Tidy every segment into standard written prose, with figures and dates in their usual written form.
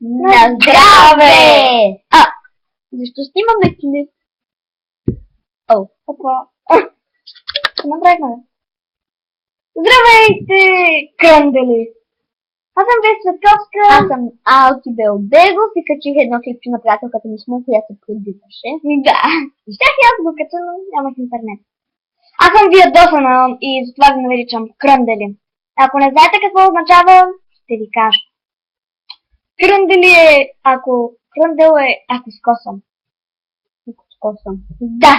На здраве! Защо снимаме клип? Опа. Направихме. Здравейте, кръндели! Аз съм Веси Светковска. Аз съм Алки Белбегов и качих едно клипче на приятелката ми Сму, която се продиваше. Да. Щях и аз го кача, но нямах интернет. Аз съм Виадосана и затова ви наричам кръндели. Ако не знаете какво означава, ще ви кажа. Кръндели е кръндел е ако скосам. Да.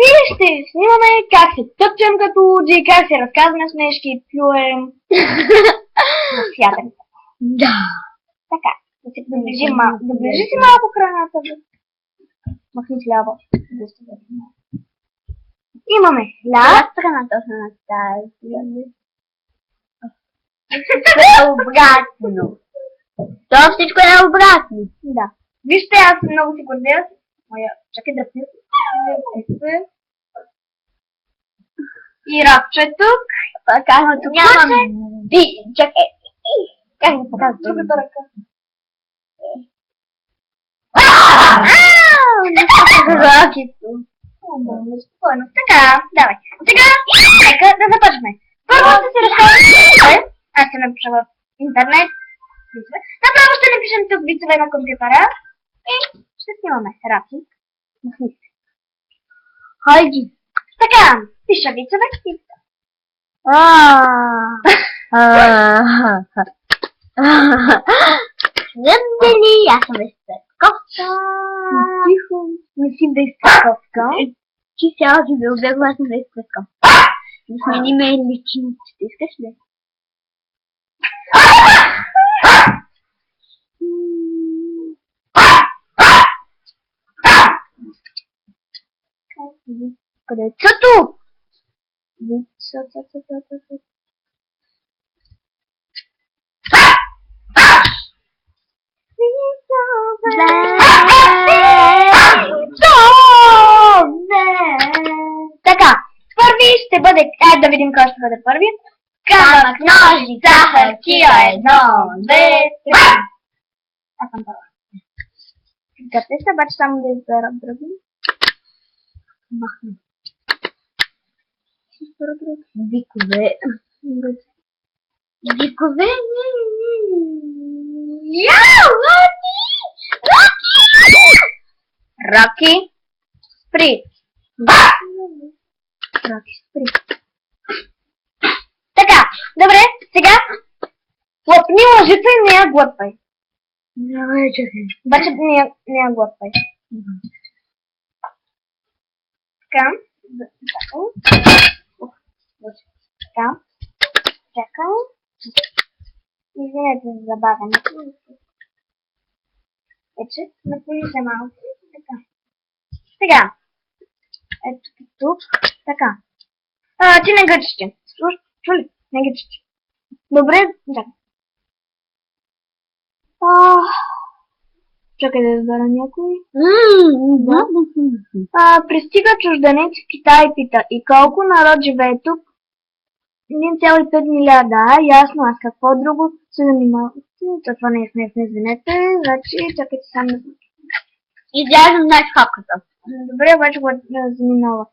И ще снимаме как се тъпчем като луджи, как се разказваме смешки, плюем. Святъм. Да. Така. Да се доближим малко. Доближи си малко храната. Махни хляба. Имаме хляб. Страната на тази. Обратно. Това всичко е обратно. Да. Вижте, аз много си гордея с моя... Чакай да пия. И рапче тук. Казвам, тук нямам. Чакай. Как да покажа? Другата ръка. Спокойно. Така, давай. Сега, нека да започваме. Първо ще се разкажем. Аз ще напиша в интернет. Направо ще напишем тук вицове на компютъра. И ще снимаме рапи. Хайди. Така, пиша вицове и... Кръндели, аз съм Светковска. Тихо, не си да изтъковка. Ти сега си Белбегова, аз съм Светковска. Да смениме личностите, искаш ли? Къде е цъто? Така, първи ще бъде... да видим кой ще бъде първи. Камък, ножица, хартия, 1, 2, 3. Аз съм първа. Гъпте се, обаче само да избера други. Махна. Викове. Викове. Яу, Роки! Спри! Роки, спри! Така, добре, сега лъпни лъжица и не я глътвай. Обаче не я глътвай. Така. Така. Чакай. Извинете за забавянето. Вече напълни се малко. Така. Сега. Ето тук. Така. Ти не гъчиш. Чули? Не гъчиш. Добре, да. Чакай да избера някой. Пристига чужденец в Китай и пита: и колко народ живее тук? 1,5 милиарда. Ясно, аз какво друго се занимавам? Това не е смешно, извинете. Значи, чакайте сам да... Изяждам най-хапката. Добре, обаче го заминава.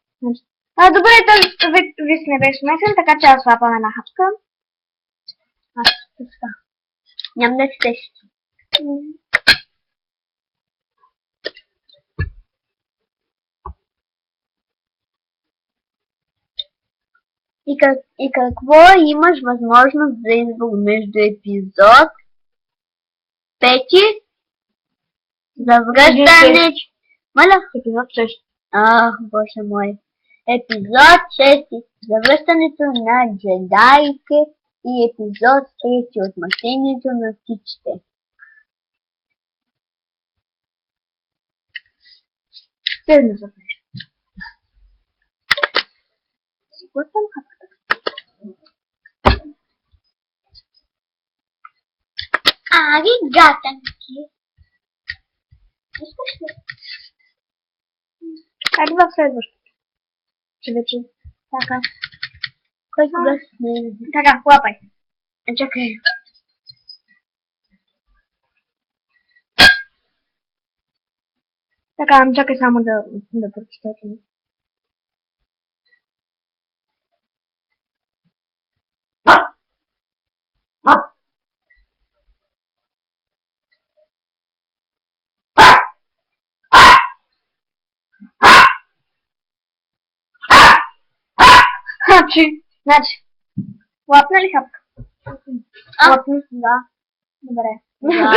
Добре, този вис не беше смесен, така че аз слапам една хапка. Ням да се тещи. И какво имаш възможност за избор между епизод 5 завръщане... Моля? Епизод 6. Боже мой. Епизод 6 завръщането на джедаите и епизод 3 отношението на птичите. Седно запреш. Сигурно хапката. Аригатанки. Искаш ли? Хайде в следващото. Че вече така. Кой кога сме? Така, хлапай. Чакай. Така, чакай само да прочета. Значи, лапна ли хапка? Лапна? Да. Добре. Да.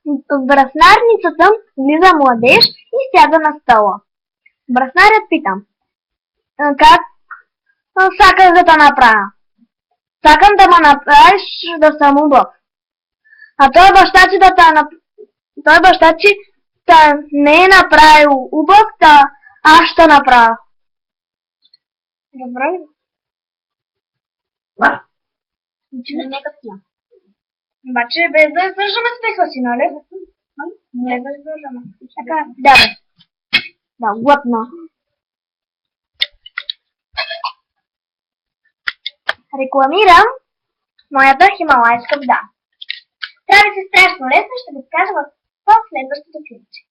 В браснарницата влиза младеж и сяда на стола. Браснарят пита: как сакаш да те направя? Сакам да ме направиш да съм убав. А той баща ти не е направил убав, аз ще направя. Добре. Нека тя. Обаче без да издържаме смеха си, нали? Не да издържаме. Така, да бе. Да, глътна. Рекламирам моята хималайска вода. Трябва да се страшно лесно, ще ви скажа в следващото филмче.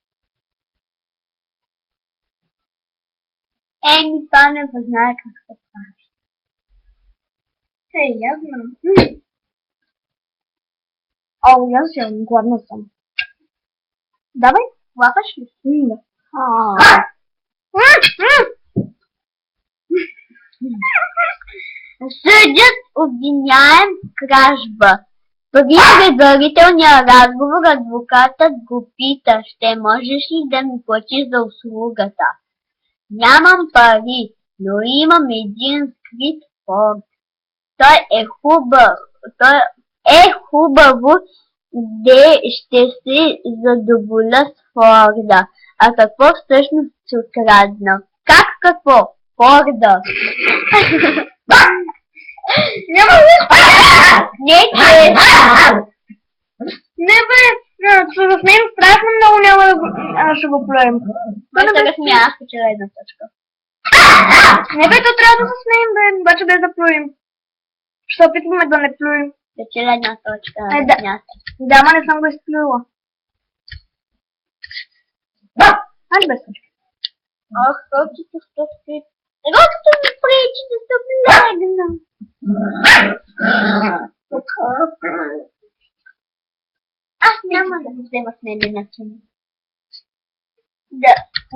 Еми, това не знае как се прави. Я знам. О, я съм гладна съм. Давай. Лапаш ли? Да. Съдят обвиняем кражба. Преди предварителния разговор адвокатът го пита: ще можеш ли да ми платиш за услугата? Нямам пари, но имам един скрит фонд. Той е хубаво, де ще се задоволя с Форда. А какво всъщност си откраднал? Как какво? Форда. Няма ли? Не, че... Не бе, че с него страшно много няма да ще го плюем. Той не бе смях, вчера една точка. Не бе, то трябва да се смеем, бе, обаче без да плюем. Ще опитваме да не плюем. Вчера една точка. Да, ма не съм го изплюла. Ай, без точка. Ах, точите сто скрит. Рокато ми пречи да се облегна. Аз няма да се взема с мене на кино.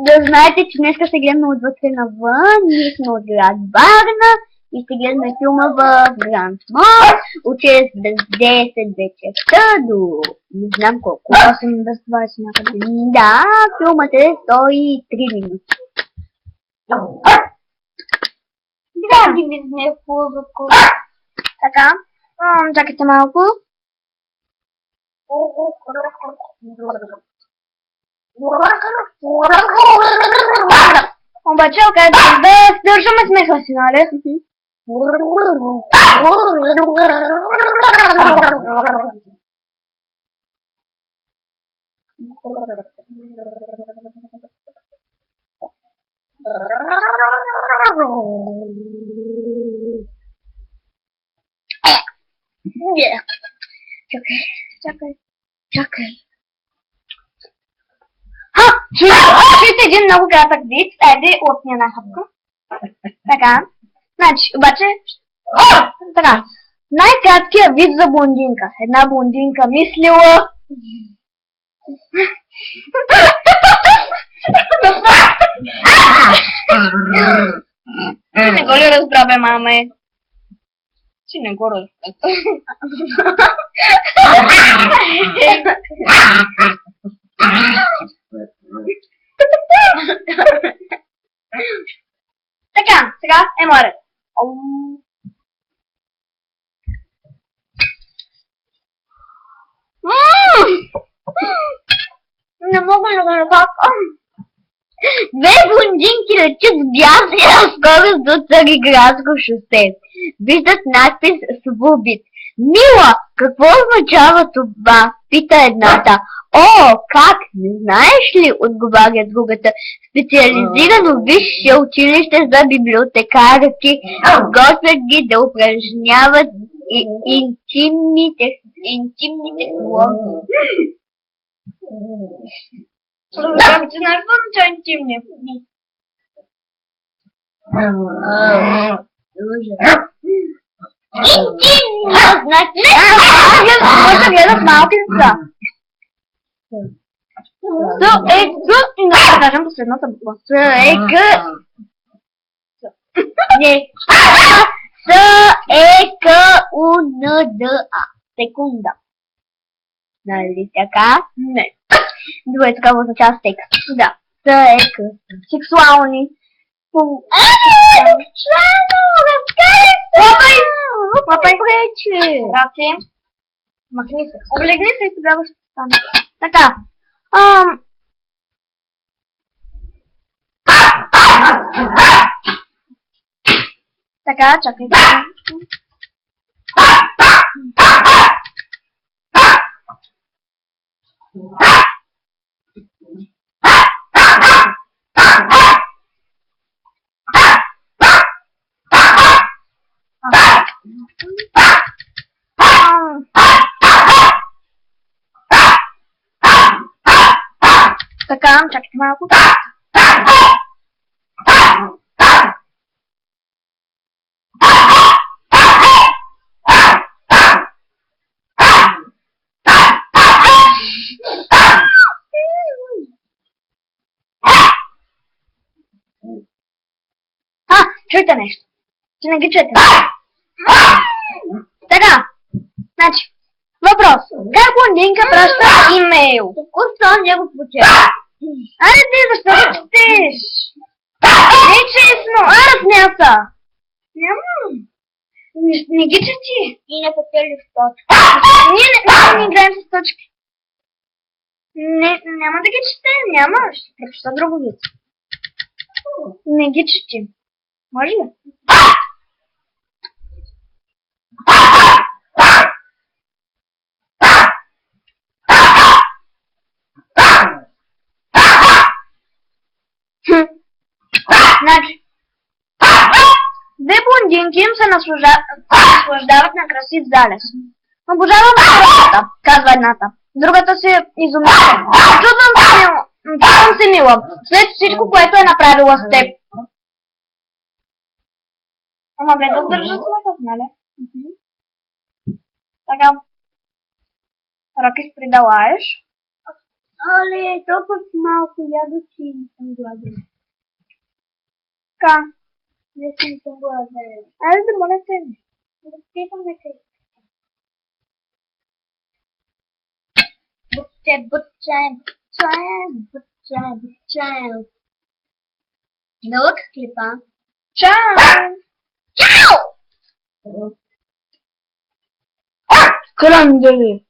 Да знаете, че днес ще гледаме отвътре навън, ние сме от град Варна и ще гледаме филма в Гранд Мол от 6 без 10 вечерта до не знам колко. 8 без 20 някъде. Да, филмът е 103 минути. Да, ги визне в ползотко. Така, чакайте малко. Обаче, окей, да държаме смеха си, нали? Чакай. Чуйте един много кратък вид. Айде, отни една хапка. Така. Значи, обаче... Така. Най-краткият вид за блондинка. Една блондинка мислила... Не го ли разбра, бе, маме? Ти не го разбра. Така, сега е море. Не мога да го напакам. Две блондинки летят с бясна скорост до Цариградско шосе. Виждат надпис "Свобит". Мила, какво означава това? Пита едната. О, как? Не знаеш ли? Отговаря другата. Специализирано висше училище за библиотекарки. Готвят ги да упражняват интимни технологии. Как ты знаешь, что ничего интимнее? Интимно, значит. Просто гледат малки деца. И да кажем последната буква. Не. Секунда. Секунда. Нали така? Не. Двоето какво означава секс. Да. Сексуални. Лапай вече. Раци. Махни се. Облегни се и тогава ще стане. Така. Така, чакайте. Така, чакайте малко. Чуйте нещо. Че не ги чуете. Така. Значи, въпрос. Как блондинка праща имейл? Току-що не го прочета. Айде ти, защо го четеш? Не е честно. Размяса. Няма. Не ги чети. И не печелиш точка. Ние не играем с точки. Не, няма да ги четем. Няма. Ще прочета друго вид. Не ги чети. Може ли? Значи, две блондинки им се наслаждават на красив залез. Обожавам красота, казва едната. Другата се изумява. Чувствам се мила, след всичко, което е направила с теб. Ама бе, да държа смъкът, нали? Така. Ръки придалаеш. Але, толкова малко ядох и не съм гладен. Така. Не съм гладен. Айде да моля се. Да питам на къде. Бутче. Дълъг клипа. Чао! Чао! Крандели.